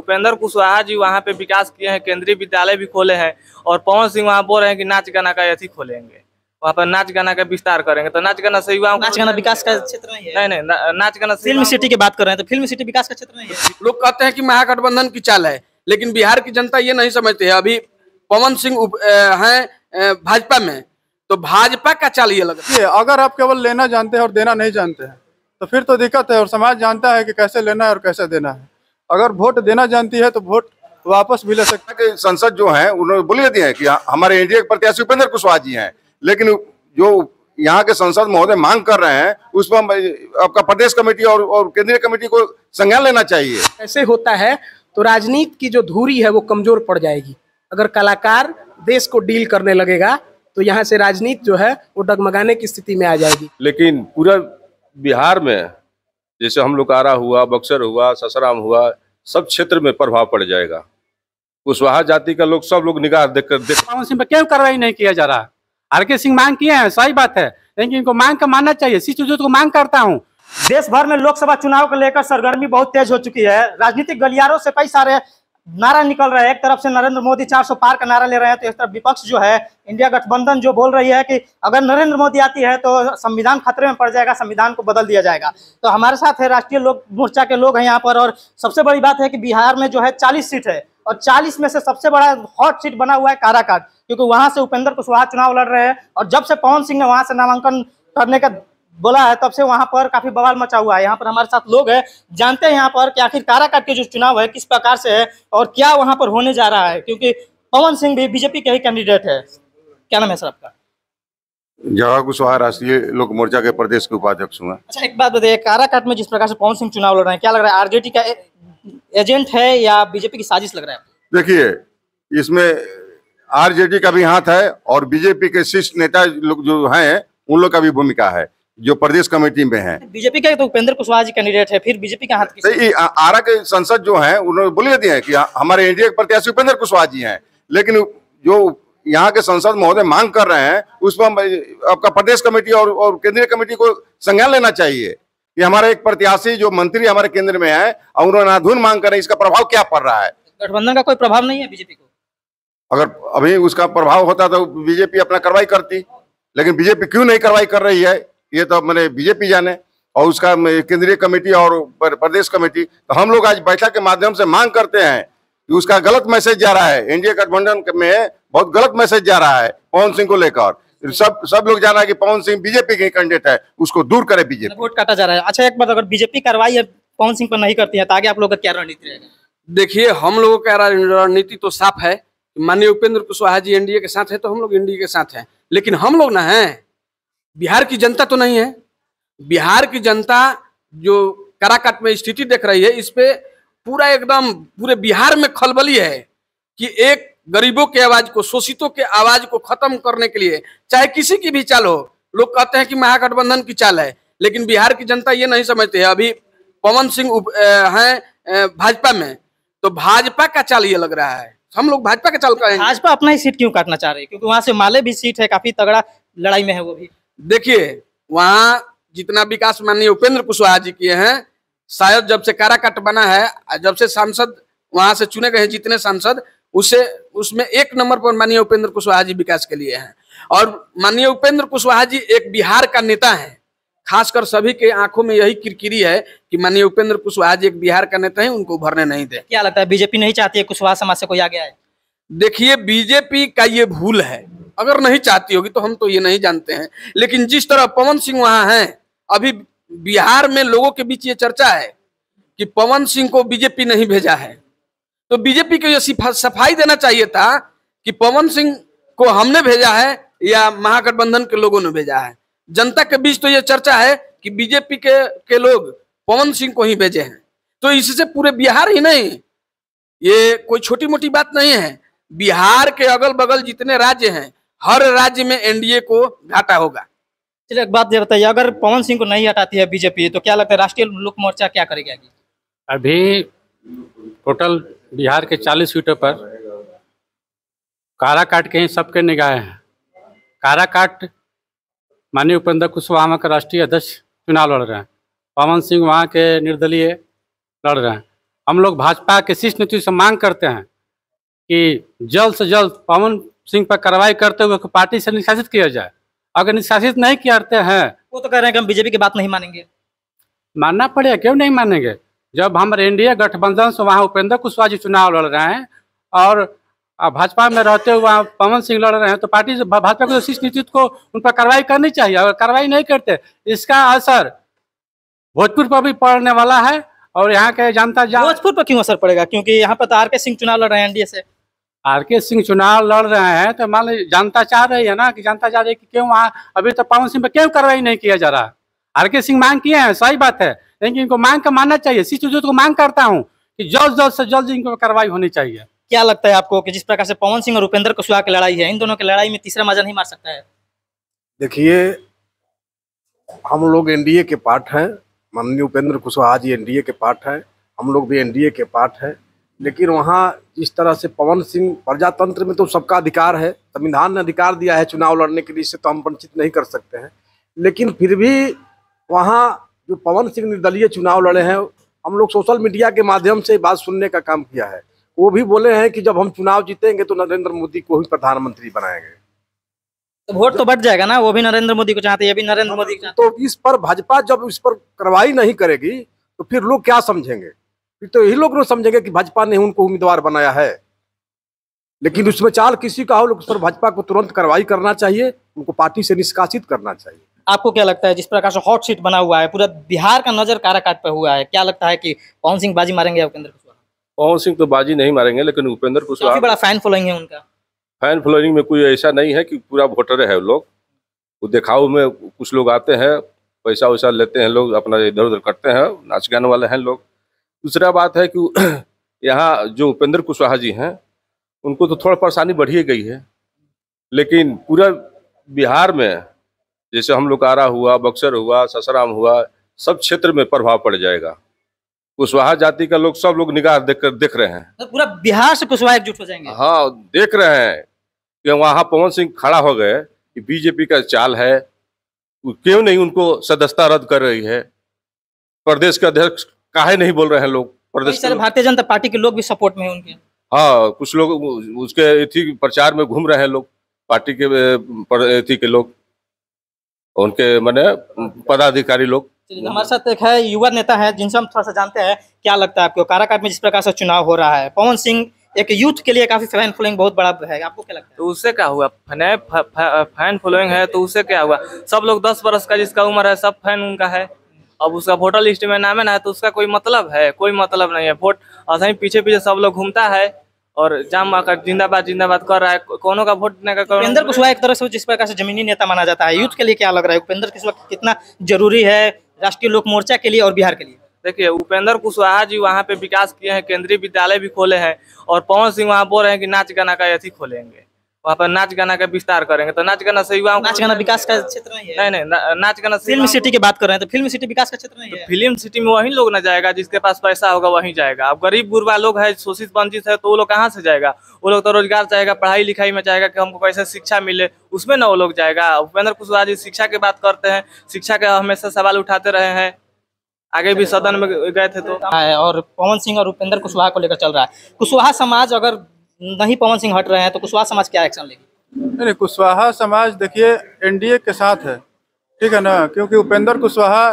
उपेंद्र कुशवाहा जी वहाँ पे विकास किए हैं, केंद्रीय विद्यालय भी खोले हैं, और पवन सिंह वहाँ बोल रहे हैं कि नाच गाना का अथी खोलेंगे, वहाँ पर नाच गाना का विस्तार करेंगे। तो नाच गाना से युवाओं, नाच गाना विकास का क्षेत्र नहीं है। नहीं, नाच गाना फिल्म सिटी की बात कर रहे हैं, तो फिल्म सिटी विकास का क्षेत्र नहीं है। लोग कहते हैं कि महागठबंधन की चाल है, लेकिन बिहार की जनता ये नहीं समझती है। अभी पवन सिंह हैं भाजपा में, तो भाजपा का चाल ये लगता है। अगर आप केवल लेना जानते हैं और देना नहीं जानते हैं तो फिर तो दिक्कत है, और समाज जानता है कि कैसे लेना है और कैसे देना है। अगर वोट देना जानती है तो वोट वापस भी ले सकते हैं। संसद जो है उन्होंने बोल दिया है कि हमारे एनडीए के प्रत्याशी उपेंद्र कुशवाहा जी हैं, लेकिन जो यहाँ के संसद महोदय मांग कर रहे हैं उस पर आपका प्रदेश कमेटी और केंद्रीय कमेटी को संज्ञान लेना चाहिए। ऐसे होता है तो राजनीति की जो धुरी है वो कमजोर पड़ जाएगी। अगर कलाकार देश को डील करने लगेगा तो यहाँ से राजनीति जो है वो डगमगाने की स्थिति में आ जाएगी। लेकिन पूरा बिहार में जैसे हम लोग आरा हुआ, बक्सर हुआ, ससाराम हुआ, सब क्षेत्र में प्रभाव पड़ जाएगा। कुशवाहा जाति का लोग सब लोग निगाह देखकर पवन सिंह पर क्यों कार्रवाई नहीं किया जा रहा? आर.के. सिंह मांग किए हैं, सही बात है, लेकिन इनको मांग का मानना चाहिए। को मांग करता हूँ। देश भर में लोकसभा चुनाव को लेकर सरगर्मी बहुत तेज हो चुकी है। राजनीतिक गलियारों से कई सारे नारा निकल रहे हैं। एक तरफ से नरेंद्र मोदी 400 पार का नारा ले रहे हैं, तो एक तरफ विपक्ष जो है, इंडिया गठबंधन जो बोल रही है कि अगर नरेंद्र मोदी आती है तो संविधान खतरे में पड़ जाएगा, संविधान को बदल दिया जाएगा। तो हमारे साथ है राष्ट्रीय लोक मोर्चा के लोग हैं यहाँ पर, और सबसे बड़ी बात है कि बिहार में जो है 40 सीट है, और 40 में से सबसे बड़ा हॉट सीट बना हुआ है काराकाट, क्योंकि वहां से उपेंद्र कुशवाहा चुनाव लड़ रहे हैं। और जब से पवन सिंह ने वहां से नामांकन करने का बोला है तब से वहां पर काफी बवाल मचा हुआ है। यहाँ पर हमारे साथ लोग हैं, जानते हैं यहाँ पर कि आखिर काराकाट के जो चुनाव है किस प्रकार से है और क्या वहां पर होने जा रहा है, क्योंकि पवन सिंह भी बीजेपी के ही कैंडिडेट है। क्या नाम है सर आपका? जवाहर कुशवाहा, राष्ट्रीय लोक मोर्चा के प्रदेश के उपाध्यक्ष हुआ। अच्छा, एक बात बताइए, काराकाट में जिस प्रकार से पवन सिंह चुनाव लड़ रहे हैं, क्या लग रहा है आरजेडी का एजेंट है या बीजेपी की साजिश लग रहा है? देखिए, इसमें आरजेडी का भी हाथ है और बीजेपी के शीर्ष नेता लोग जो हैं उन लोग का भी भूमिका है, जो प्रदेश कमेटी में है। बीजेपी का तो उपेंद्र कुशवाहा जी कैंडिडेट है, फिर बीजेपी का हाथ किसका? आरा के संसद जो है उन्होंने बोल दिया है कि हमारे एनडीए के प्रत्याशी उपेंद्र कुशवाहा जी हैं, लेकिन जो यहाँ के संसद महोदय मांग कर रहे हैं उस पर आपका प्रदेश कमेटी और केंद्रीय कमेटी को संज्ञान लेना चाहिए कि हमारा एक प्रत्याशी जो मंत्री हमारे केंद्र में है और उन्होंने अनाधुन मांग कर रहे हैं, इसका प्रभाव क्या पड़ रहा है? गठबंधन का कोई प्रभाव नहीं है बीजेपी को? अगर अभी उसका प्रभाव होता तो बीजेपी अपना कार्रवाई करती, लेकिन बीजेपी क्यों नहीं कार्रवाई कर रही है ये तो मैंने बीजेपी जाने, और उसका केंद्रीय कमेटी और प्रदेश कमेटी। तो हम लोग आज बैठक के माध्यम से मांग करते हैं कि उसका गलत मैसेज जा रहा है, एनडीए गठबंधन में बहुत गलत मैसेज जा रहा है पवन सिंह को लेकर। सब लोग जान रहा है कि पवन सिंह बीजेपी के कैंडिडेट है, उसको दूर करे बीजेपी। वोट काटा जा रहा है। अच्छा, एक बात, अगर बीजेपी कार्रवाई पवन सिंह पर नहीं करती है तो आगे आप लोगों का क्या रणनीति रहेगा? देखिए, हम लोगों का रणनीति तो साफ है। माननीय उपेंद्र कुशवाहा जी एनडीए के साथ है तो हम लोग एनडीए के साथ हैं, लेकिन हम लोग ना हैं, बिहार की जनता तो नहीं है। बिहार की जनता जो काराकाट में स्थिति देख रही है, इस पे पूरा एकदम पूरे बिहार में खलबली है कि एक गरीबों के आवाज को, शोषितों के आवाज को खत्म करने के लिए चाहे किसी की भी चाल हो। लोग कहते हैं कि महागठबंधन की चाल है, लेकिन बिहार की जनता ये नहीं समझती है। अभी पवन सिंह हैं भाजपा में, तो भाजपा का चाल ये लग रहा है। हम लोग भाजपा का चाल करेंगे। भाजपा अपना ही सीट क्यों काटना चाह रही है? क्योंकि वहां से माले भी सीट है, काफी तगड़ा लड़ाई में है वो भी। देखिए, वहां जितना विकास माननीय उपेंद्र कुशवाहा जी किए हैं, शायद जब से काराकाट बना है, जब से सांसद वहां से चुने गए जितने सांसद, उसमें एक नंबर पर माननीय उपेंद्र कुशवाहा जी विकास के लिए हैं। और माननीय उपेंद्र कुशवाहा जी एक बिहार का नेता है, खासकर सभी के आंखों में यही किरकिरी है कि माननीय उपेंद्र कुशवाहा जी एक बिहार का नेता है, उनको उभरने नहीं दे। क्या लगता है बीजेपी नहीं चाहती है कुशवाहा समाज से कोई आगे आए? देखिए, बीजेपी का ये भूल है, अगर नहीं चाहती होगी तो हम तो ये नहीं जानते हैं, लेकिन जिस तरह पवन सिंह वहां हैं, अभी बिहार में लोगों के बीच ये चर्चा है कि पवन सिंह को बीजेपी नहीं भेजा है, तो बीजेपी को ये सफाई देना चाहिए था कि पवन सिंह को हमने भेजा है या महागठबंधन के लोगों ने भेजा है। जनता के बीच तो ये चर्चा है कि बीजेपी के लोग पवन सिंह को ही भेजे हैं, तो इससे पूरे बिहार ही नहीं, ये कोई छोटी मोटी बात नहीं है। बिहार के अगल बगल जितने राज्य हैं, हर राज्य में एनडीए को घाटा होगा। चलिए, एक बात ये बताइए, अगर पवन सिंह को नहीं हटाती है बीजेपी तो क्या लगता है राष्ट्रीय लोक मोर्चा क्या करेगी आगे? अभी टोटल बिहार के 40 सीटों पर काराकाट के ही सबके निगाहें हैं। काराकाट माननीय उपेंद्र कुशवाहा का राष्ट्रीय अध्यक्ष चुनाव लड़ रहे हैं, पवन सिंह वहाँ के निर्दलीय लड़ रहे हैं। हम लोग भाजपा के शीर्ष नेतृत्व से मांग करते हैं कि जल्द से जल्द पवन सिंह पर कार्रवाई करते हुए पार्टी से निष्कासित किया जाए। अगर निष्कासित नहीं करते हैं, वो तो कह रहे हैं कि हम बीजेपी की बात नहीं मानेंगे। मानना पड़ेगा, क्यों नहीं मानेंगे? जब हम एनडीए गठबंधन से वहाँ उपेंद्र कुशवाहा जी चुनाव लड़ रहे हैं और भाजपा में रहते हुए वहाँ पवन सिंह लड़ रहे हैं, तो पार्टी से भाजपा के शीर्ष नेतृत्व को उन पर कार्रवाई करनी चाहिए। अगर कार्रवाई नहीं करते, इसका असर भोजपुर पर भी पड़ने वाला है और यहाँ के जनता भोजपुर पर क्यों असर पड़ेगा? क्योंकि यहाँ पर तो आर के सिंह चुनाव लड़ रहे हैं एनडीए से। आर के सिंह चुनाव लड़ रहे हैं तो मान लीजिए जनता चाह रही है ना, कि जनता चाह रही है कि क्यों वहाँ अभी तक पवन सिंह पर क्यों कार्रवाई नहीं किया जा रहा। आर के सिंह मांग किए हैं, सही बात है, लेकिन इनको मांग का मानना चाहिए। शीर्ष नेतृत्व को मांग करता हूँ कि जल्द से जल्द इनको कार्रवाई होनी चाहिए। क्या लगता है आपको कि जिस प्रकार से पवन सिंह और उपेंद्र कुशवाहा की लड़ाई है, इन दोनों की लड़ाई में तीसरा माजा नहीं मार सकता है? देखिए, हम लोग एनडीए के पार्ट हैं, माननीय उपेंद्र कुशवाहा जी एनडीए के पार्ट हैं, हम लोग भी एनडीए के पार्ट हैं। लेकिन वहाँ जिस तरह से पवन सिंह, प्रजातंत्र में तो सबका अधिकार है, संविधान ने अधिकार दिया है चुनाव लड़ने के लिए, इससे तो हम वंचित नहीं कर सकते हैं। लेकिन फिर भी वहाँ जो पवन सिंह निर्दलीय चुनाव लड़े हैं, हम लोग सोशल मीडिया के माध्यम से बात सुनने का काम किया है। वो भी बोले हैं कि जब हम चुनाव जीतेंगे तो नरेंद्र मोदी को ही प्रधानमंत्री बनाएंगे। तो वोट तो बढ़ जाएगा ना, वो भी नरेंद्र मोदी को चाहते हैं, ये भी नरेंद्र मोदी को चाहते हैं। तो इस पर भाजपा जब इस पर कार्रवाई नहीं करेगी तो फिर लोग क्या समझेंगे? फिर तो यही लोग समझेंगे कि भाजपा ने उनको उम्मीदवार बनाया है। लेकिन उसमें चाल किसी का हो, लोग उस पर भाजपा को तुरंत कार्रवाई करना चाहिए, उनको पार्टी से निष्कासित करना चाहिए। आपको क्या लगता है, जिस प्रकार से हॉट सीट बना हुआ है, पूरा बिहार का नजर काराकाट पे हुआ है, क्या लगता है कि पवन सिंह बाजी मारेंगे या उपेंद्र कुशवाहा? पवन सिंह तो बाजी नहीं मारेंगे, लेकिन उपेंद्र कुशवाहा, काफी बड़ा फैन फॉलोइंग है उनका। फैन फॉलोइंग में कोई ऐसा नहीं है कि पूरा वोटर है लोग। वो दिखाऊ में कुछ लोग आते हैं, पैसा वैसा लेते हैं, लोग अपना इधर उधर करते हैं, नाच गाने वाले हैं लोग। दूसरा बात है कि यहाँ जो उपेंद्र कुशवाहा जी हैं, उनको तो थोड़ा परेशानी बढ़ी गई है, लेकिन पूरा बिहार में जैसे हम लोग आरा हुआ, बक्सर हुआ, ससाराम हुआ, सब क्षेत्र में प्रभाव पड़ जाएगा। कुशवाहा जाति का लोग, सब लोग निगाह देख रहे हैं। तो पूरा बिहार से कुशवाहा एकजुट हो जाएंगे। हाँ, देख रहे हैं कि वहाँ पवन सिंह खड़ा हो गए कि बीजेपी का चाल है, क्यों नहीं उनको सदस्यता रद्द कर रही है। प्रदेश के अध्यक्ष काहे नहीं बोल रहे हैं लोग? प्रदेश के भारतीय जनता पार्टी के लोग भी सपोर्ट में हैं उनके। हाँ, कुछ लोग उसके एथी प्रचार में घूम रहे हैं, लोग पार्टी के एथी के लोग, उनके माने पदाधिकारी लोग। हमारे साथ एक है युवा नेता है, जिनसे हम थोड़ा सा जानते हैं। क्या लगता है आपको, काराकाट में जिस प्रकार से चुनाव हो रहा है, पवन सिंह एक यूथ के लिए काफी फैन फॉलोइंग बहुत बड़ा है, आपको क्या लगता है? तो उससे क्या हुआ? फैन फॉलोइंग है तो उससे क्या हुआ? सब लोग 10 वर्ष का जिसका उम्र है, सब फैन उनका है। अब उसका वोटर लिस्ट में नाम है ना, तो उसका कोई मतलब है? कोई मतलब नहीं है। वोट ऐसे पीछे पीछे सब लोग घूमता है और जाम आकर जिंदाबाद जिंदाबाद कर रहा है। कोनो का वोट नहीं का। उपेंद्र कुशवाहा एक तरह से जिस प्रकार से जमीनी नेता माना जाता है, यूथ के लिए क्या लग रहा है उपेंद्र कुशवाहा कितना जरूरी है राष्ट्रीय लोक मोर्चा के लिए और बिहार के लिए? देखिए, उपेंद्र कुशवाहा जी वहाँ पे विकास किए हैं, केंद्रीय विद्यालय भी खोले हैं, और पवन सिंह वहाँ बोल रहे हैं कि नाच गाना का अथी खोलेंगे, वहाँ पर नाच गाना का विस्तार करेंगे। तो नाच गाना से युवाओं, नाच गाना विकास का क्षेत्र नहीं है। नहीं, नाच गाना फिल्म सिटी की बात कर रहे हैं, तो फिल्म सिटी विकास का क्षेत्र नहीं है। फिल्म सिटी में वही लोग न जाएगा जिसके पास पैसा होगा, वहीं जाएगा। अब गरीब गुरबा लोग है, शोषित वंचित है, तो वो लोग कहाँ से जाएगा? वो लोग तो रोजगार चाहेगा, पढ़ाई लिखाई में चाहेगा कि हमको कैसे शिक्षा मिले, उसमें ना वो लोग जाएगा। उपेंद्र कुशवाहा जी शिक्षा की बात करते हैं, शिक्षा के हमेशा सवाल उठाते रहे हैं, आगे भी सदन में गए थे तो। और पवन सिंह और उपेंद्र कुशवाहा को लेकर चल रहा है। कुशवाहा समाज अगर नहीं पवन सिंह हट रहे हैं तो कुशवाहा समाज क्या एक्शन लेगी? नहीं, कुशवाहा समाज देखिए एनडीए के साथ है, ठीक है ना, क्योंकि उपेंद्र कुशवाहा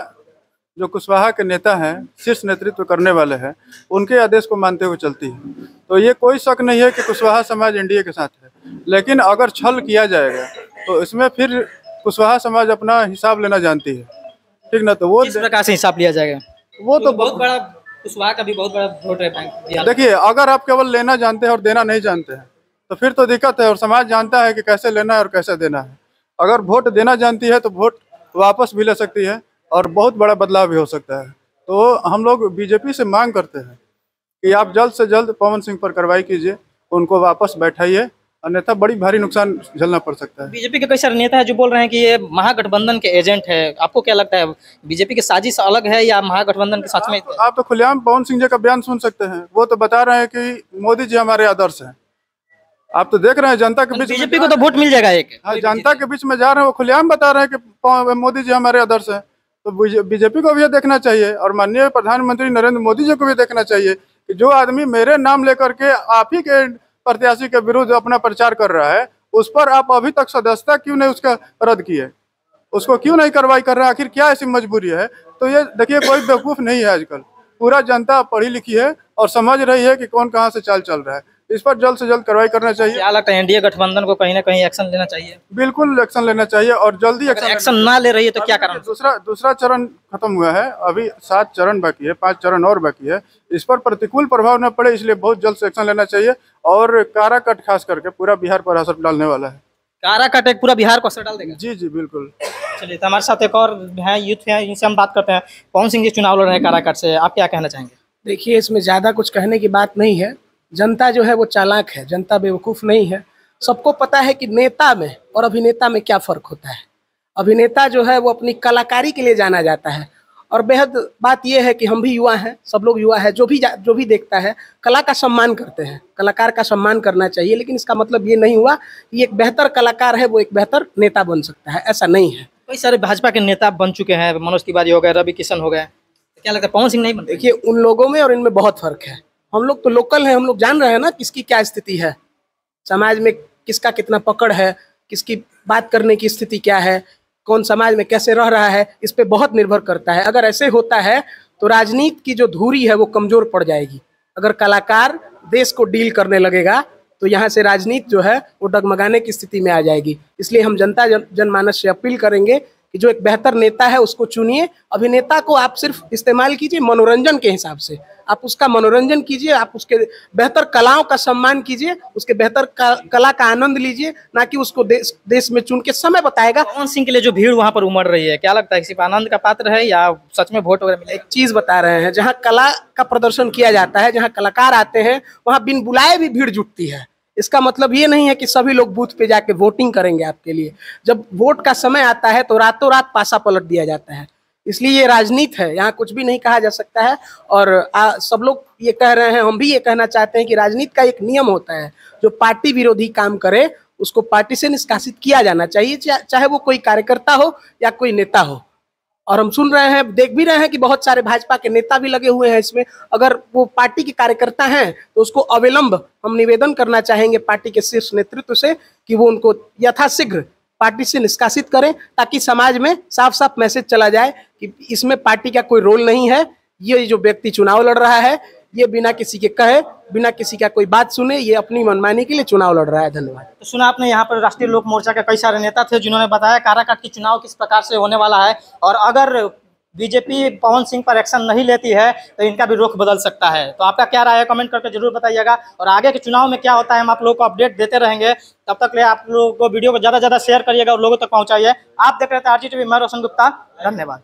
जो कुशवाहा के नेता हैं, शीर्ष नेतृत्व करने वाले हैं, उनके आदेश को मानते हुए चलती है। तो ये कोई शक नहीं है कि कुशवाहा समाज एनडीए के साथ है। लेकिन अगर छल किया जाएगा तो इसमें फिर कुशवाहा समाज अपना हिसाब लेना जानती है, ठीक ना। तो वो किस प्रकार से हिसाब लिया जाएगा? वो तो बहुत बड़ा, कुशवाहा का भी बहुत बड़ा वोट है। देखिए, अगर आप केवल लेना जानते हैं और देना नहीं जानते हैं तो फिर तो दिक्कत है, और समाज जानता है कि कैसे लेना है और कैसे देना है। अगर वोट देना जानती है तो वोट वापस भी ले सकती है और बहुत बड़ा बदलाव भी हो सकता है। तो हम लोग बीजेपी से मांग करते हैं कि आप जल्द से जल्द पवन सिंह पर कार्रवाई कीजिए, उनको वापस बैठाइए, अन्यथा बड़ी भारी नुकसान झेलना पड़ सकता है। बीजेपी के कई सारे नेता है जो बोल रहे हैं कि ये महागठबंधन के एजेंट है, आपको क्या लगता है, बीजेपी की साजिश अलग है या महागठबंधन के साथ में? आप तो खुलेआम पवन सिंह जी का बयान सुन सकते हैं, वो तो बता रहे हैं कि मोदी जी हमारे आदर्श हैं। आप तो देख रहे हैं जनता के बीच, बीजेपी को तो वोट मिल जाएगा एक। हाँ, जनता के बीच में जा रहे हैं, वो खुलेआम बता रहे हैं कि मोदी जी हमारे आदर्श हैं। तो बीजेपी को भी ये देखना चाहिए और माननीय प्रधानमंत्री नरेंद्र मोदी जी को भी देखना चाहिए कि जो आदमी मेरे नाम लेकर के आप ही के प्रत्याशी के विरुद्ध अपना प्रचार कर रहा है, उस पर आप अभी तक सदस्यता क्यों नहीं उसका रद्द किए, उसको क्यों नहीं कार्रवाई कर रहे हैं? आखिर क्या ऐसी मजबूरी है? तो ये देखिए, कोई बेवकूफ़ नहीं है आजकल, पूरा जनता पढ़ी लिखी है और समझ रही है कि कौन कहाँ से चाल चल रहा है। इस पर जल्द से जल्द कार्रवाई करना चाहिए। क्या लगता है एनडीए गठबंधन को कहीं ना कहीं एक्शन लेना चाहिए? बिल्कुल एक्शन लेना चाहिए और जल्दी एक्शन ना ले रही है तो क्या कारण? दूसरा चरण खत्म हुआ है, अभी 7 चरण बाकी है, 5 चरण और बाकी है। इस पर प्रतिकूल प्रभाव न पड़े, इसलिए बहुत जल्द से एक्शन लेना चाहिए और कारा कट खास करके पूरा बिहार पर असर डालने वाला है। कारा कट एक पूरा बिहार को असर डाल देगा? जी जी बिल्कुल। चलिए, तो हमारे साथ एक और है, यूथ है, इनसे हम बात करते हैं। पवन सिंह जी चुनाव लड़ रहे हैं कारा कट से, आप क्या कहना चाहेंगे? देखिए, इसमें ज़्यादा कुछ कहने की बात नहीं है। जनता जो है वो चालाक है, जनता बेवकूफ़ नहीं है। सबको पता है कि नेता में और अभिनेता में क्या फ़र्क होता है। अभिनेता जो है वो अपनी कलाकारी के लिए जाना जाता है, और बेहद बात यह है कि हम भी युवा हैं, सब लोग युवा है, जो भी देखता है कला का सम्मान करते हैं, कलाकार का सम्मान करना चाहिए। लेकिन इसका मतलब ये नहीं हुआ कि एक बेहतर कलाकार है वो एक बेहतर नेता बन सकता है, ऐसा नहीं है। कई सारे भाजपा के नेता बन चुके हैं, मनोज तिवारी हो गए, रवि किशन हो गए, क्या लगता है पवन सिंह नहीं बन? देखिए, उन लोगों में और इनमें बहुत फर्क है। हम लोग तो लोकल हैं, हम लोग जान रहे हैं ना किसकी क्या स्थिति है, समाज में किसका कितना पकड़ है, किसकी बात करने की स्थिति क्या है, कौन समाज में कैसे रह रहा है, इस पे बहुत निर्भर करता है। अगर ऐसे होता है तो राजनीति की जो धुरी है वो कमजोर पड़ जाएगी। अगर कलाकार देश को डील करने लगेगा तो यहाँ से राजनीति जो है वो डगमगाने की स्थिति में आ जाएगी। इसलिए हम जनमानस से अपील करेंगे कि जो एक बेहतर नेता है उसको चुनिए। अभिनेता को आप सिर्फ इस्तेमाल कीजिए मनोरंजन के हिसाब से, आप उसका मनोरंजन कीजिए, आप उसके बेहतर कलाओं का सम्मान कीजिए, उसके बेहतर कला का आनंद लीजिए, ना कि उसको देश में चुन के समय बताएगा। पवन सिंह के लिए जो भीड़ वहाँ पर उमड़ रही है, क्या लगता है सिर्फ आनंद का पात्र है या सच में वोट वगैरह मिले? एक चीज बता रहे हैं, जहाँ कला का प्रदर्शन किया जाता है, जहाँ कलाकार आते हैं, वहाँ बिन बुलाए भी भीड़ जुटती है। इसका मतलब ये नहीं है कि सभी लोग बूथ पे जाके वोटिंग करेंगे आपके लिए। जब वोट का समय आता है तो रातों रात पासा पलट दिया जाता है। इसलिए ये राजनीति है, यहाँ कुछ भी नहीं कहा जा सकता है। और सब लोग ये कह रहे हैं, हम भी ये कहना चाहते हैं कि राजनीति का एक नियम होता है, जो पार्टी विरोधी काम करे उसको पार्टी से निष्कासित किया जाना चाहिए, चाहे वो कोई कार्यकर्ता हो या कोई नेता हो। और हम सुन रहे हैं, देख भी रहे हैं कि बहुत सारे भाजपा के नेता भी लगे हुए हैं इसमें। अगर वो पार्टी के कार्यकर्ता हैं तो उसको अविलंब हम निवेदन करना चाहेंगे पार्टी के शीर्ष नेतृत्व से कि वो उनको यथाशीघ्र पार्टी से निष्कासित करें, ताकि समाज में साफ साफ मैसेज चला जाए कि इसमें पार्टी का कोई रोल नहीं है। ये जो व्यक्ति चुनाव लड़ रहा है, ये बिना किसी के कहे, बिना किसी का कोई बात सुने, ये अपनी मनमानी के लिए चुनाव लड़ रहा है। धन्यवाद। तो सुना आपने, यहाँ पर राष्ट्रीय लोक मोर्चा के कई सारे नेता थे जिन्होंने बताया काराकाट की चुनाव किस प्रकार से होने वाला है, और अगर बीजेपी पवन सिंह पर एक्शन नहीं लेती है तो इनका भी रुख बदल सकता है। तो आपका क्या राय है कमेंट करके जरूर बताइएगा, और आगे के चुनाव में क्या होता है हम आप लोगों को अपडेट देते रहेंगे। तब तक ले आप लोगों को वीडियो को ज़्यादा से ज़्यादा शेयर करिएगा और लोगों तक पहुँचाइए। आप देख रहे थे RG TV, मैं रोशन गुप्ता, धन्यवाद।